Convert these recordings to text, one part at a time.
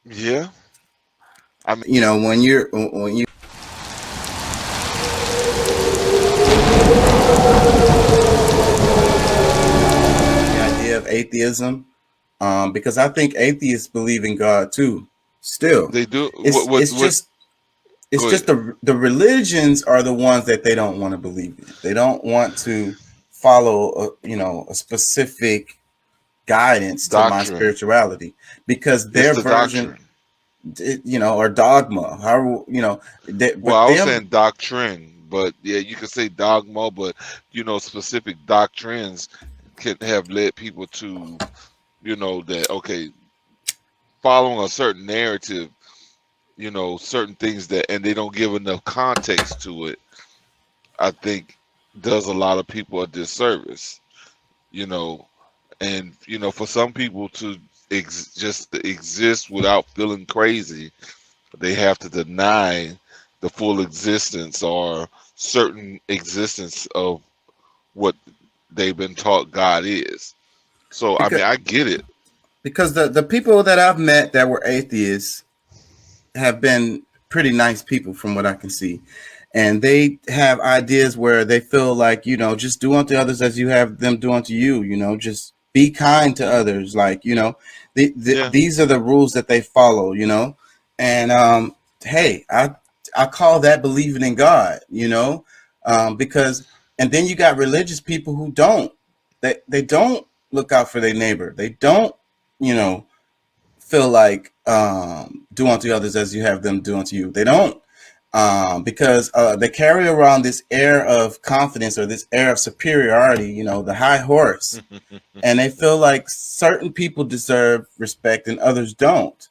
Yeah, I mean, When you the idea of atheism, because I think atheists believe in God too. Still, they do. it's What? it's What? just it's Go just ahead. the religions are the ones that they don't want to believe in. They don't want to follow a specific guidance to my Doctrine. spirituality because It's their the version, doctrine. or dogma, how Well, but I was them. saying doctrine, but yeah, you could say dogma, but specific doctrines can have led people to, that okay, following a certain narrative, certain things that, and they don't give enough context to it, I think does a lot of people a disservice, you know, and for some people to just exist without feeling crazy, they have to deny the full existence or certain existence of what they've been taught God is. So I because mean, I get it. because the people that I've met that were atheists have been pretty nice people from what I can see. And they have ideas where they feel like, just do unto others as you have them do unto you, just be kind to Hmm. others. Like, Yeah, these are the rules that they follow. And hey, I call that believing in God. Because, and then you got religious people who don't, they don't look out for their neighbor. They don't, you know, feel like do unto others as you have them do unto you. They don't, because they carry around this air of confidence or this air of superiority, the high horse, and they feel like certain people deserve respect and others don't.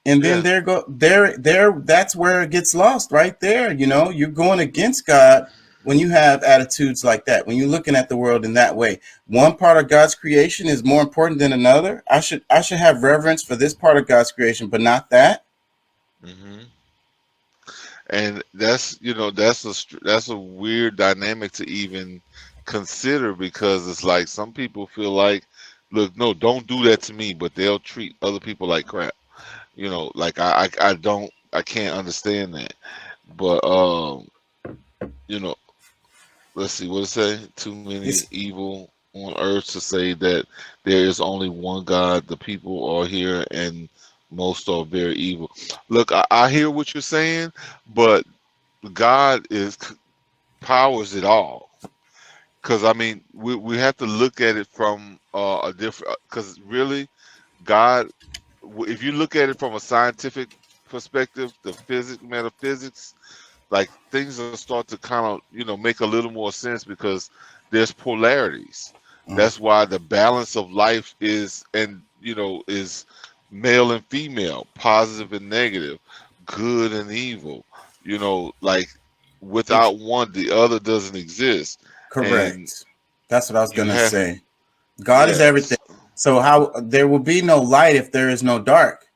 And then yeah. there that's where it gets lost right there. You're going against God when you have attitudes like that. When you're looking at the world in that way, one part of God's creation is more important than another. I should have reverence for this part of God's creation, but not that. Hmm. And that's a weird dynamic to even consider, because it's like some people feel like, look, no, don't do that to me, but they'll treat other people like crap. Like I can't understand that. But you know, let's see what it say. Too many It's evil on earth to say that there is only one God. The people are here, and most are very evil. Look, I hear what you're saying, but God powers it all. Because I mean, we have to look at it from a different. Because really, God, if you look at it from a scientific perspective, the physics, metaphysics, like things will start to kind of make a little more sense, because there's polarities. mm, That's why the balance of life is male and female, positive and negative, good and evil. Like it's without one, the other doesn't exist. And correct. That's what I was you gonna have, say. God is everything. yes, So how there will be no light if there is no dark.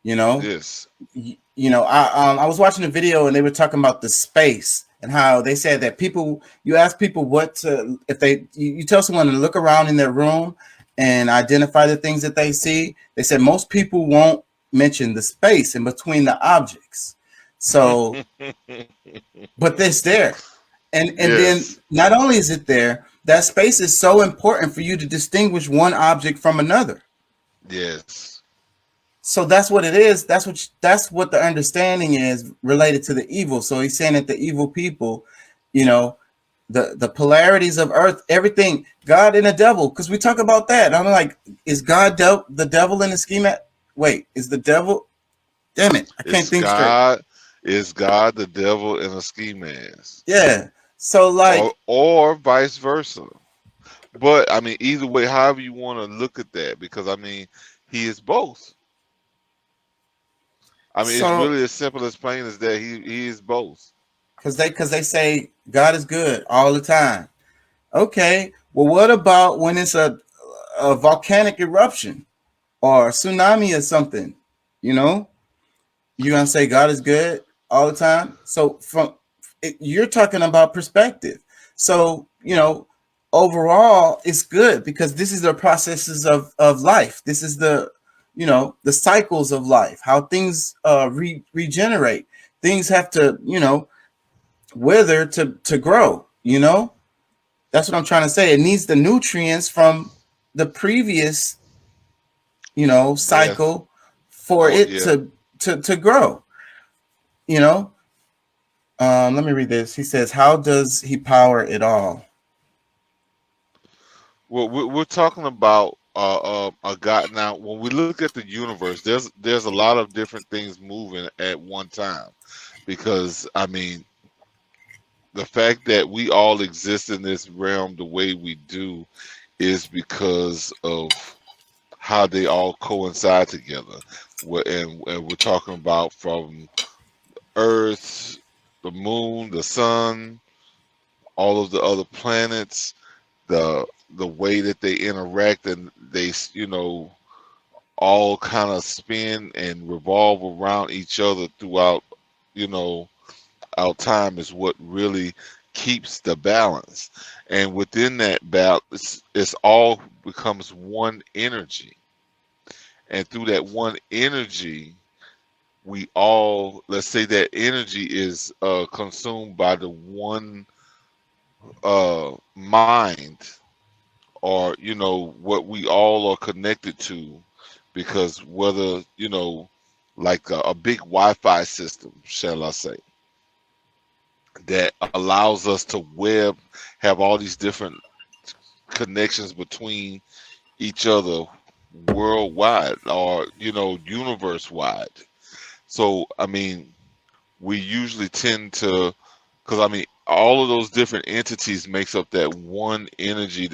You know, yes. I was watching a video and they were talking about the space and how they said that people, you ask people what to, if they you tell someone to look around in their room and identify the things that they see. They said most people won't mention the space in between the objects. So, but it's there. And then Yes, not only is it there, that space is so important for you to distinguish one object from another. yes. So that's what it is. That's what the understanding is related to the evil. So he's saying that the evil people, you know, the polarities of earth, everything, God and the devil, because we talk about that. I'm like, is God the devil in the scheme? Wait, is the devil? Damn it, I can't It's think straight. God, is God the devil and a ski mask, Yeah. So or like, vice versa. But I mean, either way, however you want to look at that, because I mean, he is both. I mean, it's so really as simple as plain as that. He is both. because they say God is good all the time. Okay. Well, what about when it's a volcanic eruption or a tsunami or something? You know, you're gonna say God is good all the time. So you're talking about perspective. So overall, it's good because this is the processes of life. This is the cycles of life, how things regenerate. Things have to, wither to grow. That's what I'm trying to say. It needs the nutrients from the previous, Yeah. cycle for Oh it yeah. to grow. You know. Let me read this. He says, "How does he power it all?" Well, we're talking about a God. Now, when we look at the universe, there's a lot of different things moving at one time. Because I mean, the fact that we all exist in this realm the way we do is because of how they all coincide together. And we're talking about from Earth, the moon, the sun, all of the other planets, the way that they interact, and they all kind of spin and revolve around each other throughout you know our time is what really keeps the balance. And within that balance, it's all becomes one energy. And through that one energy, we all, let's say that energy is consumed by the one mind, or what we all are connected to. Because whether like a big Wi-Fi system, shall I say, that allows us to have all these different connections between each other worldwide, or universe wide. So I mean, we usually tend to, because I mean, all of those different entities makes up that one energy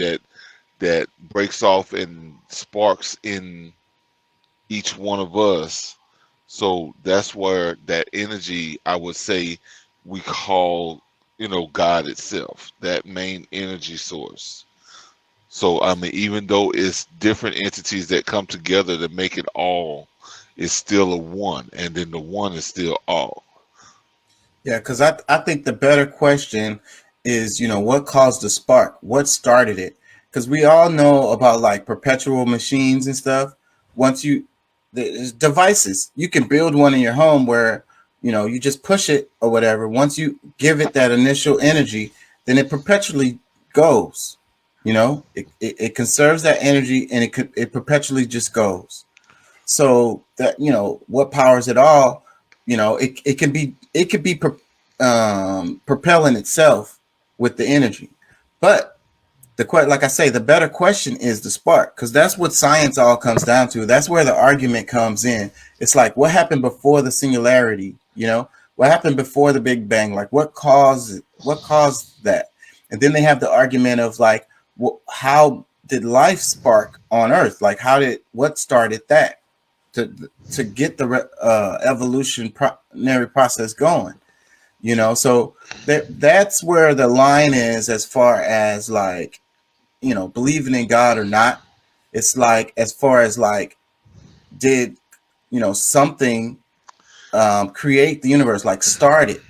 that breaks off and sparks in each one of us. So that's where that energy, I would say, we call, God itself, that main energy source. So I mean, even though it's different entities that come together to make it all, it's still a one, and then the one is still all. Yeah, because I think the better question is, what caused the spark? What started it? Because we all know about like perpetual machines and stuff. Once there's devices, you can build one in your home where, you just push it or whatever. Once you give it that initial energy, then it perpetually goes. It conserves that energy, and it perpetually just goes. So that, what powers it all, it could be propelling itself with the energy. But like I say, the better question is the spark, because that's what science all comes down to. That's where the argument comes in. It's like, what happened before the singularity? What happened before the Big Bang? Like, what caused that? And then they have the argument of like, how did life spark on Earth? Like, what started that to get the evolutionary process going? So that's where the line is, as far as like, believing in God or not. It's like, as far as like, did something create the universe, like start it,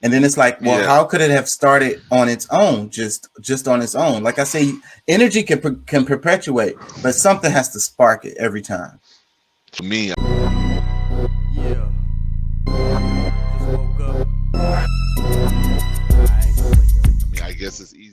and then it's like, well, Yeah, how could it have started on its own, just on its own? Like I say, energy can perpetuate, but something has to spark it every time. to me, Yeah, just woke up. I ain't gonna wake up. I mean, I guess it's easy.